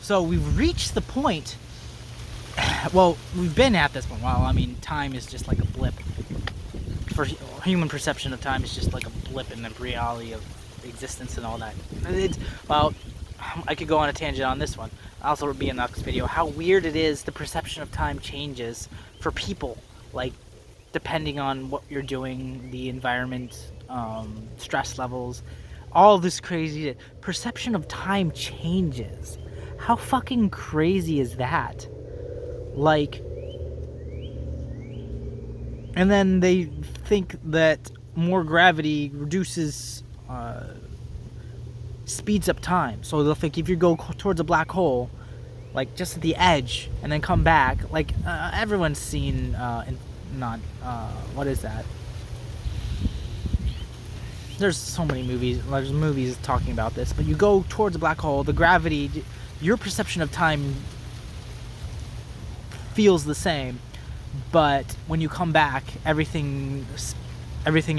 So we've reached the point. Well, we've been at this point. Well, I mean, time is just like a blip. For human perception of time is just like a blip in the reality of existence and all that. Well, I could go on a tangent on this one. Also, it'll be in the next video. How weird it is the perception of time changes for people. Like, depending on what you're doing, the environment, stress levels, all this crazy perception of time changes. How fucking crazy is that? Like, and then they think that more gravity reduces, speeds up time. So they'll think if you go towards a black hole, like just at the edge, and then come back, like everyone's seen, what is that? There's so many movies. There's movies talking about this. But you go towards a black hole, the gravity, your perception of time feels the same, but when you come back, everything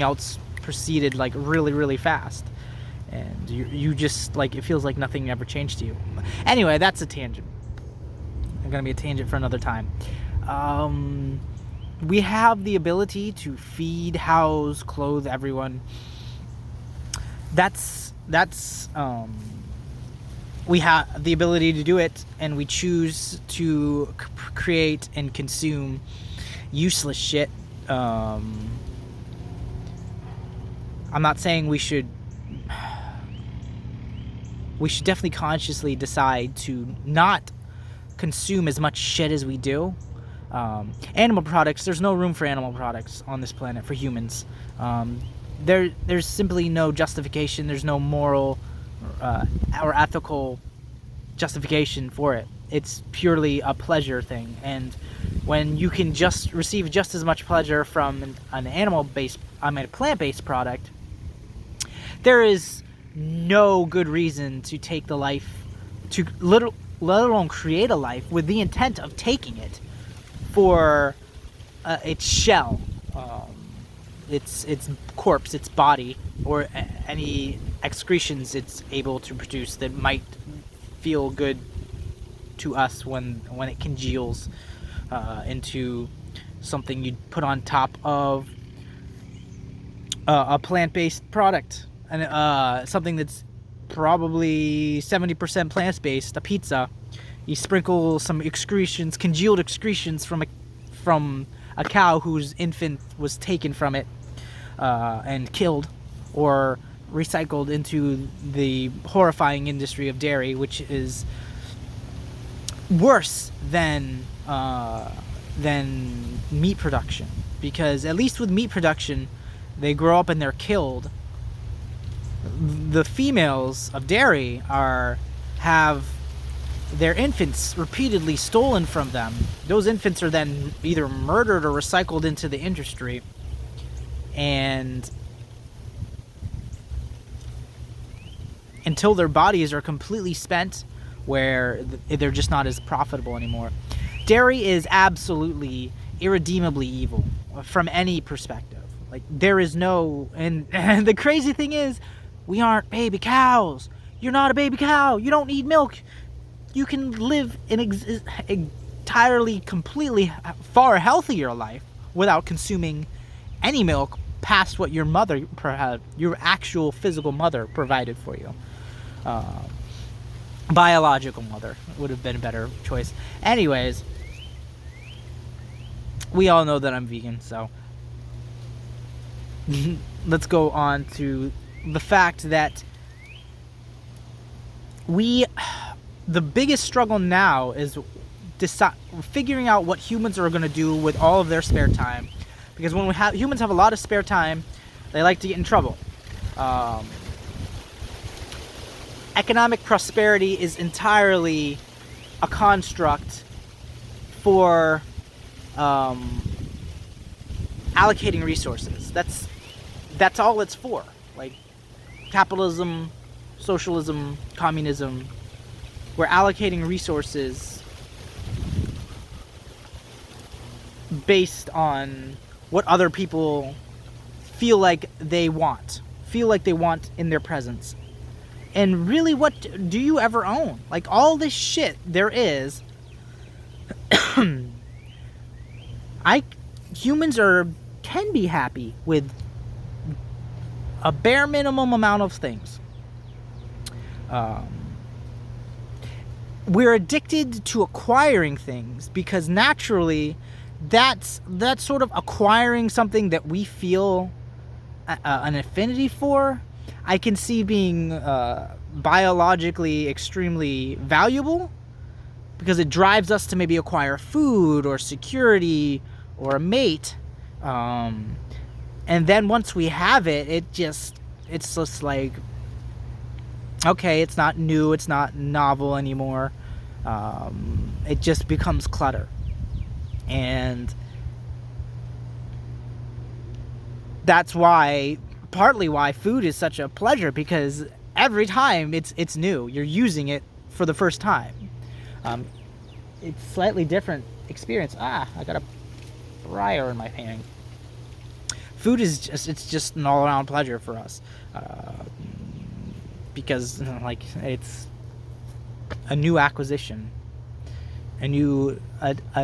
else proceeded like really, really fast, and you just like it feels like nothing ever changed to you. Anyway, that's a tangent. It's gonna be a tangent for another time. We have the ability to feed, house, clothe everyone. We have the ability to do it, and we choose to create and consume useless shit. I'm not saying we should definitely consciously decide to not consume as much shit as we do. Animal products, there's no room for animal products on this planet for humans. There's simply no justification. There's no moral or ethical justification for it. It's purely a pleasure thing, and when you can just receive just as much pleasure from a plant-based product, there is no good reason to take the life, let alone create a life with the intent of taking it for its shell, its corpse, its body, or any excretions it's able to produce that might feel good to us when it congeals into something you'd put on top of a plant-based product, and something that's probably 70% plant-based, a pizza. You sprinkle some congealed excretions from a cow whose infant was taken from it and killed, or recycled into the horrifying industry of dairy, which is worse than meat production, because at least with meat production, they grow up and they're killed. The females of dairy have their infants repeatedly stolen from them. Those infants are then either murdered or recycled into the industry, and until their bodies are completely spent, where they're just not as profitable anymore. Dairy is absolutely irredeemably evil from any perspective. Like, there is no, and the crazy thing is, we aren't baby cows. You're not a baby cow. You don't need milk. You can live an entirely, completely far healthier life without consuming any milk past what your actual physical mother provided for you. Biological mother would have been a better choice. Anyways, we all know that I'm vegan, so let's go on to the fact that the biggest struggle now is figuring out what humans are going to do with all of their spare time, because when humans have a lot of spare time, they like to get in trouble. Economic prosperity is entirely a construct for allocating resources. That's all it's for. Like capitalism, socialism, communism, we're allocating resources based on what other people feel like they want in their presence. And really, what do you ever own? Like, all this shit there is, humans can be happy with a bare minimum amount of things. We're addicted to acquiring things because naturally that's sort of acquiring something that we feel an affinity for. I can see being biologically extremely valuable because it drives us to maybe acquire food or security or a mate. And then once we have it, it's just like, okay, it's not new, it's not novel anymore. It just becomes clutter. And that's partly why food is such a pleasure, because every time it's new. You're using it for the first time. It's slightly different experience. I got a briar in my pan. Food is just an all-around pleasure for us. Because like it's a new acquisition, a new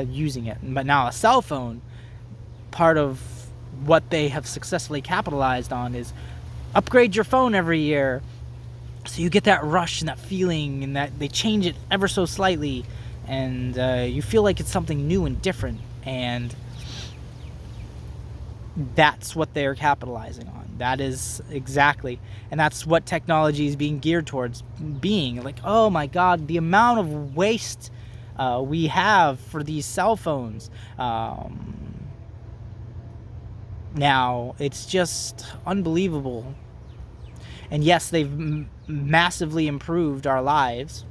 using it. But now a cell phone, part of what they have successfully capitalized on is upgrade your phone every year, so you get that rush and that feeling, and that they change it ever so slightly, and you feel like it's something new and different, and that's what they're capitalizing on. That is exactly, and that's what technology is being geared towards being. Like, oh my God, the amount of waste we have for these cell phones. Now, it's just unbelievable. And yes, they've massively improved our lives.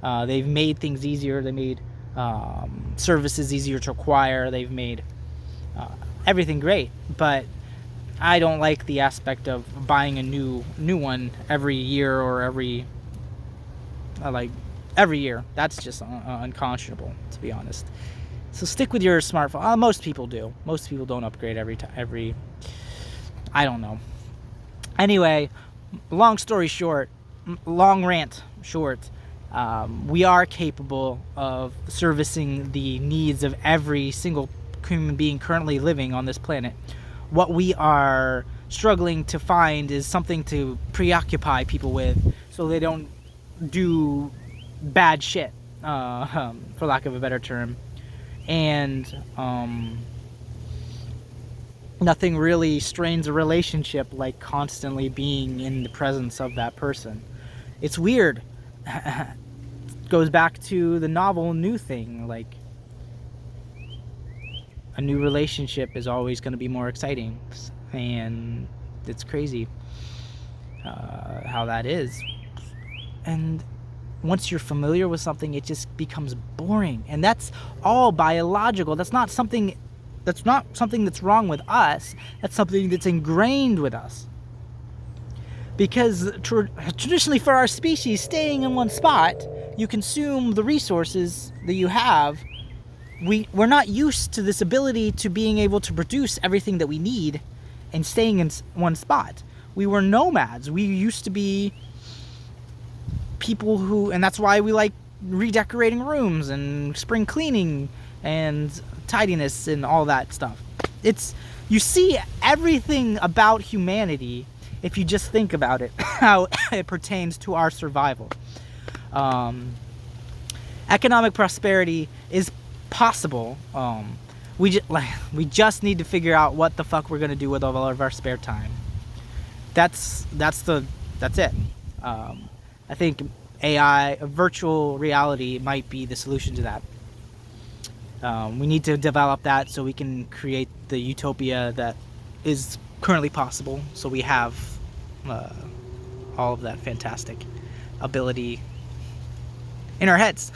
They've made things easier. They made services easier to acquire. They've made everything great. But I don't like the aspect of buying a new one every year or every year. That's just unconscionable, to be honest. So stick with your smartphone. Most people do. Most people don't upgrade every. I don't know. Anyway, long story short, long rant short, we are capable of servicing the needs of every single human being currently living on this planet. What we are struggling to find is something to preoccupy people with, so they don't do bad shit, for lack of a better term. And nothing really strains a relationship like constantly being in the presence of that person. It's weird. It goes back to the novel new thing. Like, a new relationship is always going to be more exciting, and it's crazy how that is. And once you're familiar with something, it just becomes boring, and that's all biological. That's not something that's wrong with us. That's something that's ingrained with us. Because traditionally, for our species, staying in one spot, you consume the resources that you have. We're not used to this ability to being able to produce everything that we need and staying in one spot. We were nomads. We used to be people who, and that's why we like redecorating rooms and spring cleaning and tidiness and all that stuff. You see everything about humanity, if you just think about it, how it pertains to our survival. Economic prosperity is possible. We just need to figure out what the fuck we're gonna do with all of our spare time. That's it. I think AI, virtual reality, might be the solution to that. We need to develop that so we can create the utopia that is currently possible. So we have all of that fantastic ability in our heads.